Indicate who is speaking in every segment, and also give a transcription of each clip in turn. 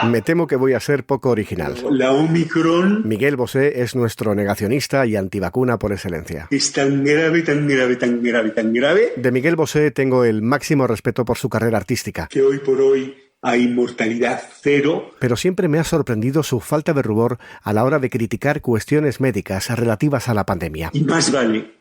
Speaker 1: Me temo que voy a ser poco original.
Speaker 2: La Omicron...
Speaker 1: Miguel Bosé es nuestro negacionista y antivacuna por excelencia.
Speaker 2: Es tan grave, tan grave, tan grave, tan grave...
Speaker 1: De Miguel Bosé tengo el máximo respeto por su carrera artística.
Speaker 2: Que hoy por hoy hay mortalidad cero.
Speaker 1: Pero siempre me ha sorprendido su falta de rubor a la hora de criticar cuestiones médicas relativas a la pandemia.
Speaker 2: Y más vale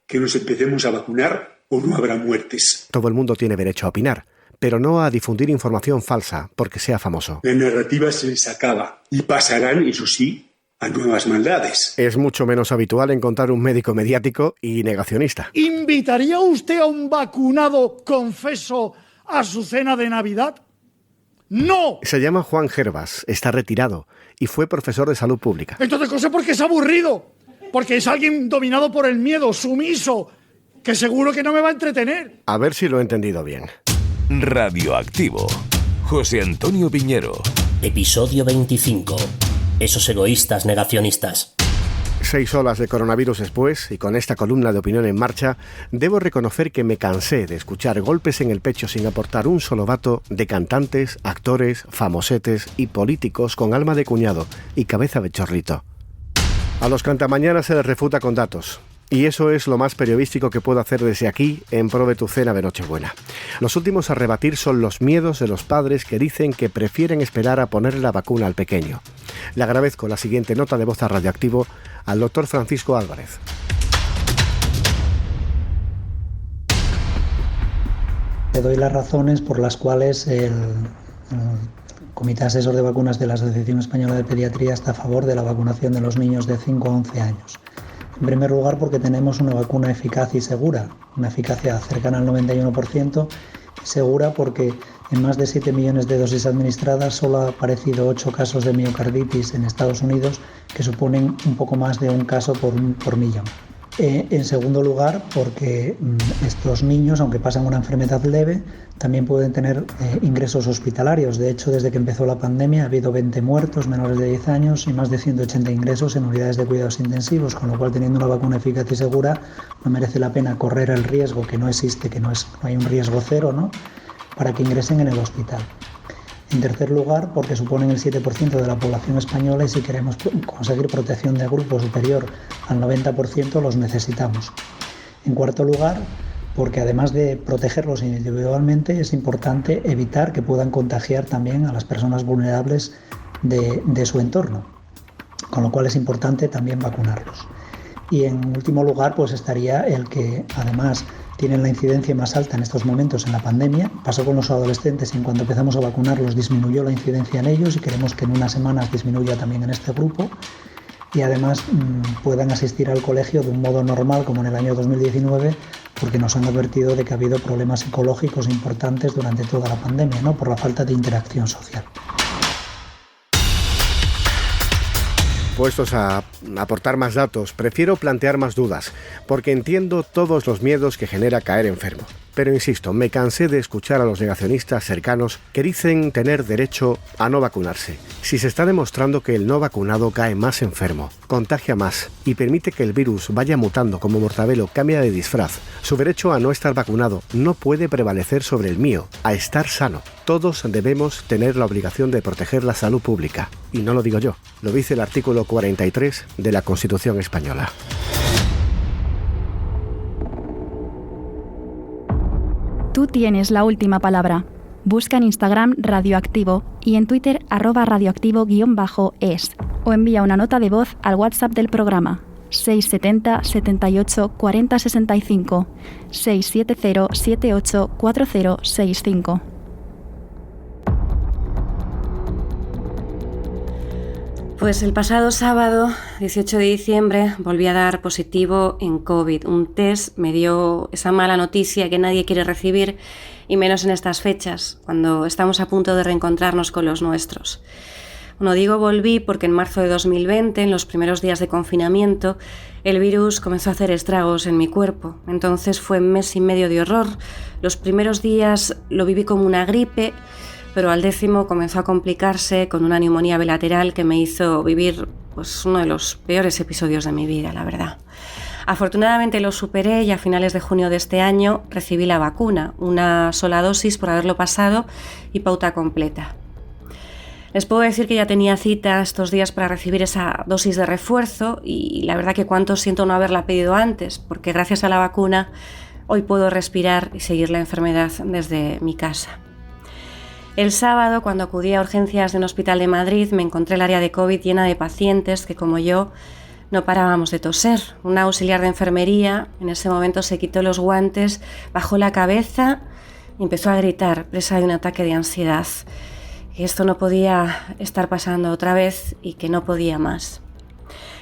Speaker 2: que nos empecemos a vacunar o no habrá muertes.
Speaker 1: Todo el mundo tiene derecho a opinar, pero no a difundir información falsa porque sea famoso.
Speaker 2: La narrativa se les acaba y pasarán, eso sí, a nuevas maldades.
Speaker 1: Es mucho menos habitual encontrar un médico mediático y negacionista.
Speaker 3: ¿Invitaría usted a un vacunado confeso a su cena de Navidad? ¡No!
Speaker 1: Se llama Juan Gervas, está retirado y fue profesor de salud pública.
Speaker 3: Entonces, cosa porque es aburrido, porque es alguien dominado por el miedo, sumiso, que seguro que no me va a entretener.
Speaker 1: A ver si lo he entendido bien.
Speaker 4: Radioactivo. José Antonio Piñero.
Speaker 5: Episodio 25. Esos egoístas negacionistas.
Speaker 1: 6 olas de coronavirus después, y con esta columna de opinión en marcha, debo reconocer que me cansé de escuchar golpes en el pecho sin aportar un solo dato de cantantes, actores, famosetes y políticos con alma de cuñado y cabeza de chorrito. A los cantamañanas se les refuta con datos. Y eso es lo más periodístico que puedo hacer desde aquí en pro de tu cena de Nochebuena. Los últimos a rebatir son los miedos de los padres que dicen que prefieren esperar a ponerle la vacuna al pequeño. Le agradezco la siguiente nota de voz a Radioactivo al doctor Francisco Álvarez.
Speaker 6: Te doy las razones por las cuales el Comité Asesor de Vacunas de la Asociación Española de Pediatría está a favor de la vacunación de los niños de 5 a 11 años. En primer lugar, porque tenemos una vacuna eficaz y segura, una eficacia cercana al 91%, segura porque en más de 7 millones de dosis administradas solo ha aparecido 8 casos de miocarditis en Estados Unidos, que suponen un poco más de un caso por millón. En segundo lugar, porque estos niños, aunque pasan una enfermedad leve, también pueden tener ingresos hospitalarios. De hecho, desde que empezó la pandemia ha habido 20 muertos menores de 10 años y más de 180 ingresos en unidades de cuidados intensivos, con lo cual, teniendo una vacuna eficaz y segura, no merece la pena correr el riesgo, que no existe, que no hay un riesgo cero, ¿no?, para que ingresen en el hospital. En tercer lugar, porque suponen el 7% de la población española y si queremos conseguir protección de grupo superior al 90% los necesitamos. En cuarto lugar, porque además de protegerlos individualmente es importante evitar que puedan contagiar también a las personas vulnerables de su entorno, con lo cual es importante también vacunarlos. Y en último lugar, pues estaría el que además tienen la incidencia más alta en estos momentos en la pandemia. Pasó con los adolescentes y en cuanto empezamos a vacunarlos disminuyó la incidencia en ellos y queremos que en unas semanas disminuya también en este grupo y además puedan asistir al colegio de un modo normal como en el año 2019 porque nos han advertido de que ha habido problemas psicológicos importantes durante toda la pandemia, ¿no?, por la falta de interacción social.
Speaker 1: Puestos a aportar más datos, prefiero plantear más dudas, porque entiendo todos los miedos que genera caer enfermo. Pero insisto, me cansé de escuchar a los negacionistas cercanos que dicen tener derecho a no vacunarse. Si se está demostrando que el no vacunado cae más enfermo, contagia más y permite que el virus vaya mutando como Mortadelo cambia de disfraz, su derecho a no estar vacunado no puede prevalecer sobre el mío, a estar sano. Todos debemos tener la obligación de proteger la salud pública. Y no lo digo yo, lo dice el artículo 43 de la Constitución española.
Speaker 7: Tú tienes la última palabra. Busca en Instagram Radioactivo y en Twitter @radioactivo_es o envía una nota de voz al WhatsApp del programa 670 78 40 65 670 78 40 65.
Speaker 8: Pues el pasado sábado, 18 de diciembre, volví a dar positivo en COVID. Un test me dio esa mala noticia que nadie quiere recibir, y menos en estas fechas, cuando estamos a punto de reencontrarnos con los nuestros. Bueno, digo volví porque en marzo de 2020, en los primeros días de confinamiento, el virus comenzó a hacer estragos en mi cuerpo. Entonces fue un mes y medio de horror. Los primeros días lo viví como una gripe, pero al 10º comenzó a complicarse con una neumonía bilateral que me hizo vivir uno de los peores episodios de mi vida, la verdad. Afortunadamente lo superé y a finales de junio de este año recibí la vacuna, una sola dosis por haberlo pasado y pauta completa. Les puedo decir que ya tenía cita estos días para recibir esa dosis de refuerzo y la verdad que cuánto siento no haberla pedido antes, porque gracias a la vacuna hoy puedo respirar y seguir la enfermedad desde mi casa. El sábado, cuando acudí a urgencias de un hospital de Madrid, me encontré el área de COVID llena de pacientes que, como yo, no parábamos de toser. Una auxiliar de enfermería en ese momento se quitó los guantes, bajó la cabeza y empezó a gritar, presa de un ataque de ansiedad. Que esto no podía estar pasando otra vez y que no podía más.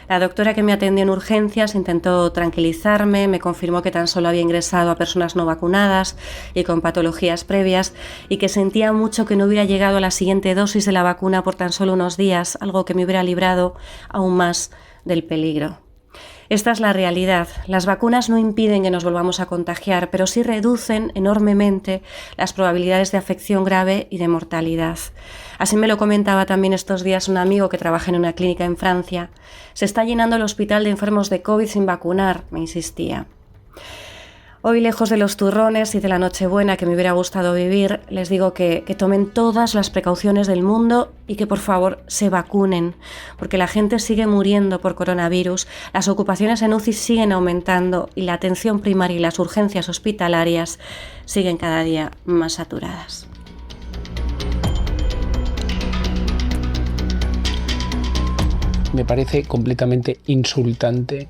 Speaker 8: La doctora que me atendió en urgencias intentó tranquilizarme, me confirmó que tan solo había ingresado a personas no vacunadas y con patologías previas y que sentía mucho que no hubiera llegado a la siguiente dosis de la vacuna por tan solo unos días, algo que me hubiera librado aún más del peligro. Esta es la realidad. Las vacunas no impiden que nos volvamos a contagiar, pero sí reducen enormemente las probabilidades de afección grave y de mortalidad. Así me lo comentaba también estos días un amigo que trabaja en una clínica en Francia. Se está llenando el hospital de enfermos de COVID sin vacunar, me insistía. Hoy, lejos de los turrones y de la Nochebuena que me hubiera gustado vivir, les digo que tomen todas las precauciones del mundo y que por favor se vacunen, porque la gente sigue muriendo por coronavirus, las ocupaciones en UCI siguen aumentando y la atención primaria y las urgencias hospitalarias siguen cada día más saturadas.
Speaker 9: Me parece completamente insultante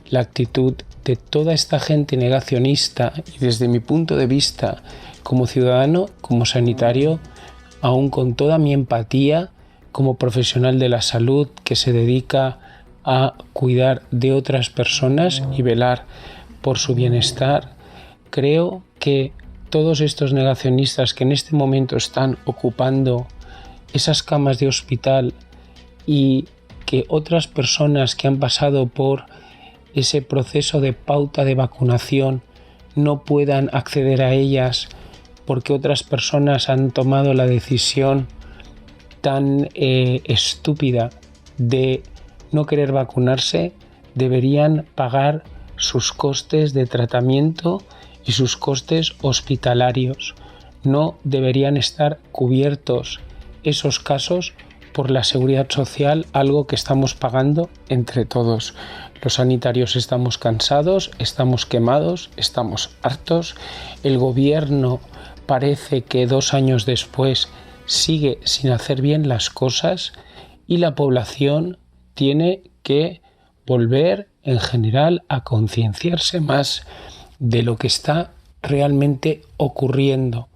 Speaker 9: la actitud de toda esta gente negacionista y desde mi punto de vista como ciudadano, como sanitario, aún con toda mi empatía como profesional de la salud que se dedica a cuidar de otras personas y velar por su bienestar, creo que todos estos negacionistas que en este momento están ocupando esas camas de hospital y que otras personas que han pasado por ese proceso de pauta de vacunación no puedan acceder a ellas porque otras personas han tomado la decisión tan estúpida de no querer vacunarse, deberían pagar sus costes de tratamiento y sus costes hospitalarios. No deberían estar cubiertos esos casos por la seguridad social, algo que estamos pagando entre todos. Los sanitarios estamos cansados, estamos quemados, estamos hartos. El gobierno parece que 2 años después sigue sin hacer bien las cosas y la población tiene que volver en general a concienciarse más de lo que está realmente ocurriendo.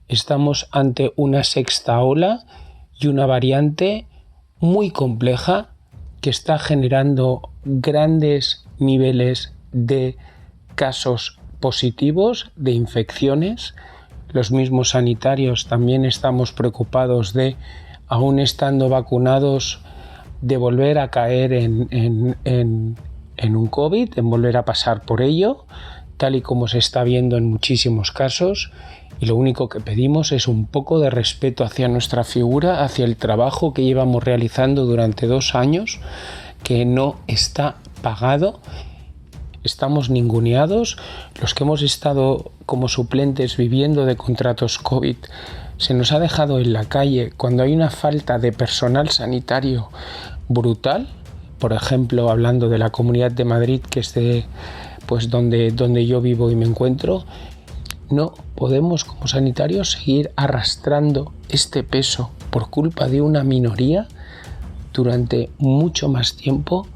Speaker 9: Estamos ante una sexta ola y una variante muy compleja que está generando grandes niveles de casos positivos, de infecciones. Los mismos sanitarios también estamos preocupados de, aún estando vacunados, de volver a caer en un COVID, en volver a pasar por ello, tal y como se está viendo en muchísimos casos. Y lo único que pedimos es un poco de respeto hacia nuestra figura, hacia el trabajo que llevamos realizando durante 2 años, que no está pagado. Estamos ninguneados. Los que hemos estado como suplentes viviendo de contratos COVID, se nos ha dejado en la calle cuando hay una falta de personal sanitario brutal. Por ejemplo, hablando de la Comunidad de Madrid, que es donde yo vivo y me encuentro, no podemos como sanitarios seguir arrastrando este peso por culpa de una minoría durante mucho más tiempo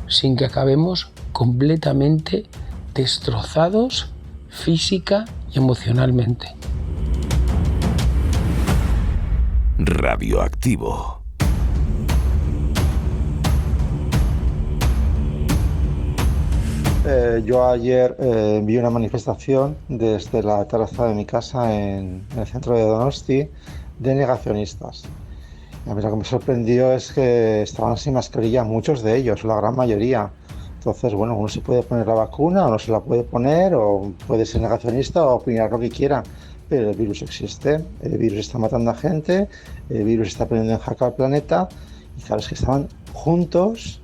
Speaker 9: sin que acabemos completamente destrozados física y emocionalmente.
Speaker 4: Radioactivo.
Speaker 10: Yo ayer vi una manifestación desde la terraza de mi casa en el centro de Donosti de negacionistas. A mí lo que me sorprendió es que estaban sin mascarilla muchos de ellos, la gran mayoría. Entonces, bueno, uno se puede poner la vacuna o no se la puede poner, o puede ser negacionista o opinar lo que quiera, pero el virus existe, el virus está matando a gente, el virus está poniendo en jaque al planeta, y claro, es que estaban juntos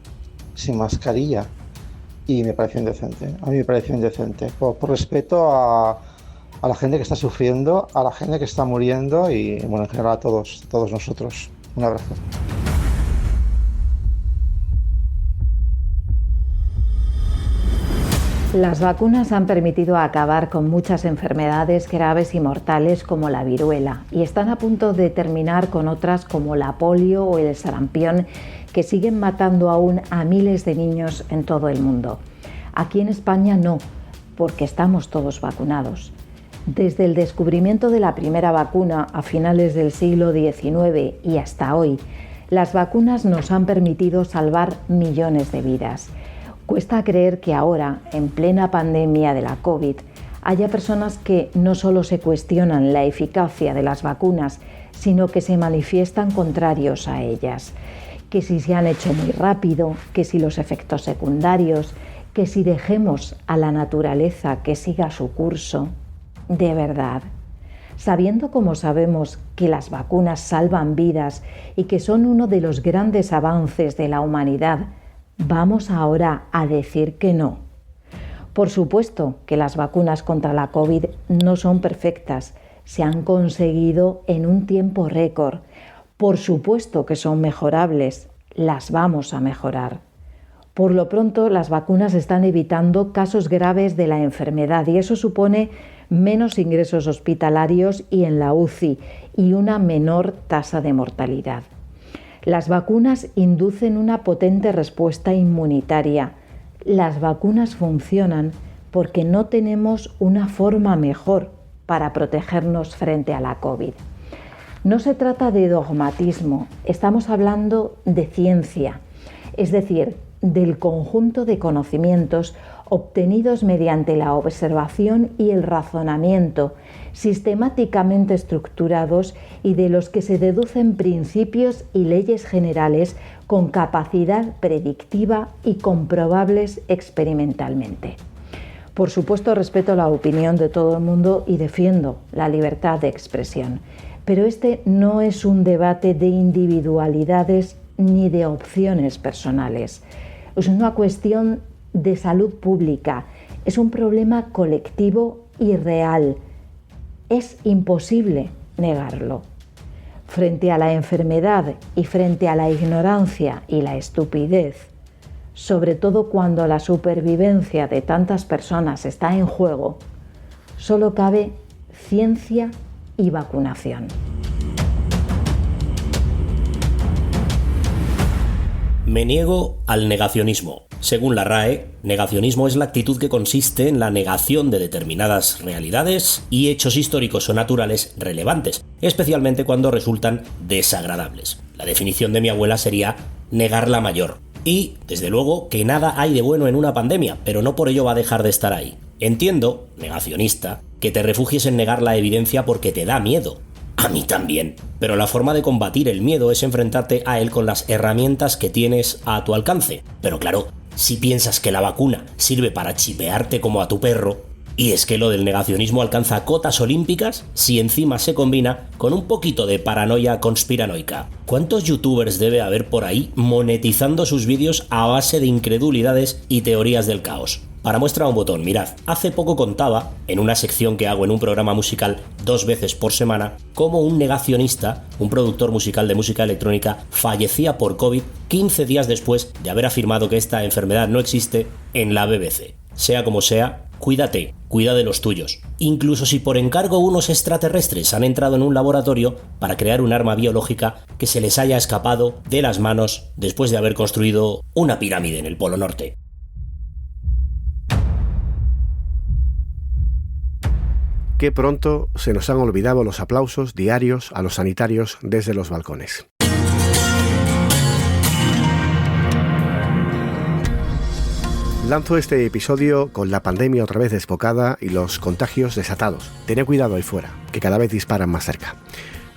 Speaker 10: sin mascarilla. Y me pareció indecente, a mí me pareció indecente, por respeto a la gente que está sufriendo, a la gente que está muriendo y, bueno, en general a todos nosotros. Un abrazo.
Speaker 11: Las vacunas han permitido acabar con muchas enfermedades graves y mortales como la viruela y están a punto de terminar con otras como la polio o el sarampión, que siguen matando aún a miles de niños en todo el mundo. Aquí en España no, porque estamos todos vacunados. Desde el descubrimiento de la primera vacuna a finales del siglo XIX y hasta hoy, las vacunas nos han permitido salvar millones de vidas. Cuesta creer que ahora, en plena pandemia de la COVID, haya personas que no solo se cuestionan la eficacia de las vacunas, sino que se manifiestan contrarios a ellas. Que si se han hecho muy rápido, que si los efectos secundarios, que si dejemos a la naturaleza que siga su curso. De verdad, sabiendo como sabemos que las vacunas salvan vidas y que son uno de los grandes avances de la humanidad, ¿vamos ahora a decir que no? Por supuesto que las vacunas contra la COVID no son perfectas, se han conseguido en un tiempo récord. Por supuesto que son mejorables, las vamos a mejorar. Por lo pronto, las vacunas están evitando casos graves de la enfermedad y eso supone menos ingresos hospitalarios y en la UCI y una menor tasa de mortalidad. Las vacunas inducen una potente respuesta inmunitaria. Las vacunas funcionan porque no tenemos una forma mejor para protegernos frente a la COVID. No se trata de dogmatismo, estamos hablando de ciencia, es decir, del conjunto de conocimientos obtenidos mediante la observación y el razonamiento, sistemáticamente estructurados y de los que se deducen principios y leyes generales con capacidad predictiva y comprobables experimentalmente. Por supuesto, respeto la opinión de todo el mundo y defiendo la libertad de expresión, pero este no es un debate de individualidades ni de opciones personales. Es una cuestión de salud pública, es un problema colectivo y real. Es imposible negarlo. Frente a la enfermedad y frente a la ignorancia y la estupidez, sobre todo cuando la supervivencia de tantas personas está en juego, solo cabe ciencia y vacunación.
Speaker 5: Me niego al negacionismo. Según la RAE, negacionismo es la actitud que consiste en la negación de determinadas realidades y hechos históricos o naturales relevantes, especialmente cuando resultan desagradables. La definición de mi abuela sería negar la mayor. Y, desde luego, que nada hay de bueno en una pandemia, pero no por ello va a dejar de estar ahí. Entiendo, negacionista, que te refugies en negar la evidencia porque te da miedo. A mí también. Pero la forma de combatir el miedo es enfrentarte a él con las herramientas que tienes a tu alcance. Pero claro, si piensas que la vacuna sirve para chipearte como a tu perro, y es que lo del negacionismo alcanza cotas olímpicas si encima se combina con un poquito de paranoia conspiranoica. ¿Cuántos youtubers debe haber por ahí monetizando sus vídeos a base de incredulidades y teorías del caos? Para muestra un botón, mirad, hace poco contaba, en una sección que hago en un programa musical 2 veces por semana, cómo un negacionista, un productor musical de música electrónica, fallecía por COVID 15 días después de haber afirmado que esta enfermedad no existe en la BBC. Sea como sea, cuídate, cuida de los tuyos. Incluso si por encargo unos extraterrestres han entrado en un laboratorio para crear un arma biológica que se les haya escapado de las manos después de haber construido una pirámide en el Polo Norte.
Speaker 1: Qué pronto se nos han olvidado los aplausos diarios a los sanitarios desde los balcones. Lanzo este episodio con la pandemia otra vez desbocada y los contagios desatados. Tened cuidado ahí fuera, que cada vez disparan más cerca.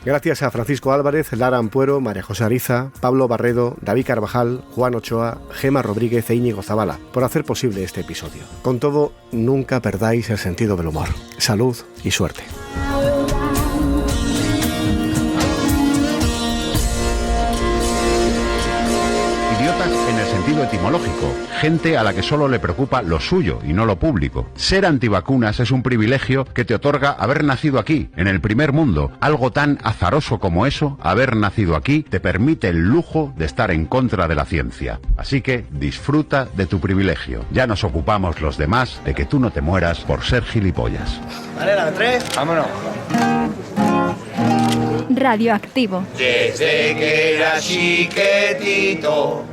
Speaker 1: Gracias a Francisco Álvarez, Lara Ampuero, María José Ariza, Pablo Barredo, David Carvajal, Juan Ochoa, Gema Rodríguez e Íñigo Zavala por hacer posible este episodio. Con todo, nunca perdáis el sentido del humor. Salud y suerte.
Speaker 12: Idiotas en el sentido etimológico oftalmológico, gente a la que solo le preocupa lo suyo y no lo público. Ser antivacunas es un privilegio que te otorga haber nacido aquí, en el primer mundo. Algo tan azaroso como eso, haber nacido aquí, te permite el lujo de estar en contra de la ciencia. Así que disfruta de tu privilegio. Ya nos ocupamos los demás de que tú no te mueras por ser gilipollas.
Speaker 13: Vale, la de 3, vámonos.
Speaker 7: Radioactivo.
Speaker 14: Desde que era chiquitito,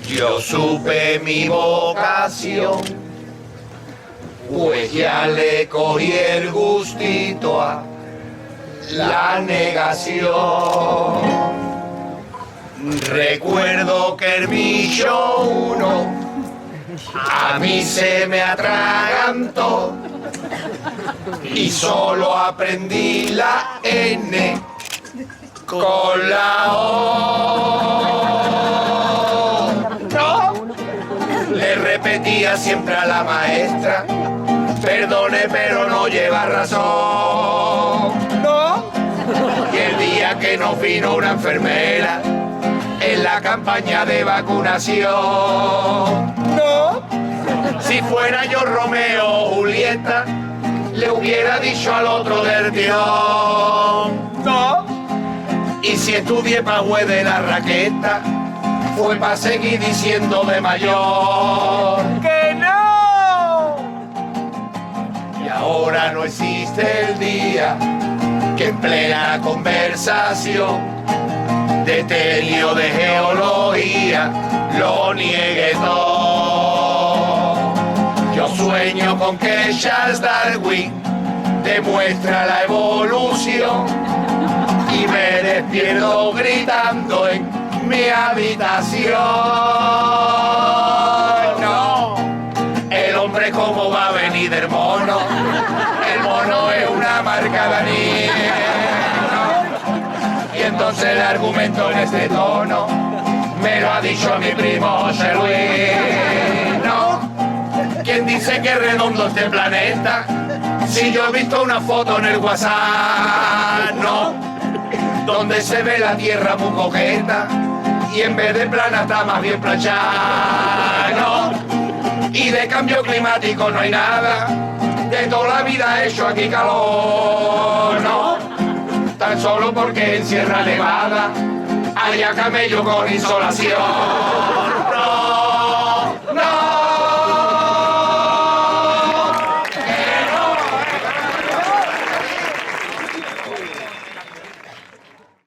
Speaker 14: yo supe mi vocación, pues ya le cogí el gustito a la negación. Recuerdo que el bicho 1 a mí se me atragantó y solo aprendí la N con la O. No, le repetía siempre a la maestra, perdone pero no lleva razón. No, y el día que nos vino una enfermera en la campaña de vacunación, no, si fuera yo Romeo o Julieta, le hubiera dicho al otro del tirón, no, y si estudié pa' juez de la raqueta, fue pa' seguir diciendo de mayor que no. Y ahora no existe el día que en plena conversación de telio de geología lo niegue todo. Yo sueño con que Charles Darwin demuestra la evolución y me despierto gritando en mi habitación. No, el hombre cómo va a venir del mono, el mono es una marca de anís. Y entonces el argumento en este tono me lo ha dicho mi primo José Luis. No, ¿quién dice que es redondo este planeta? Si yo he visto una foto en el WhatsApp, no, donde se ve la tierra muy coqueta y en vez de plana está más bien planchada. No, y de cambio climático no hay nada, de toda la vida ha hecho aquí calor. No, tan solo porque en Sierra Nevada haya camello con insolación. No, no.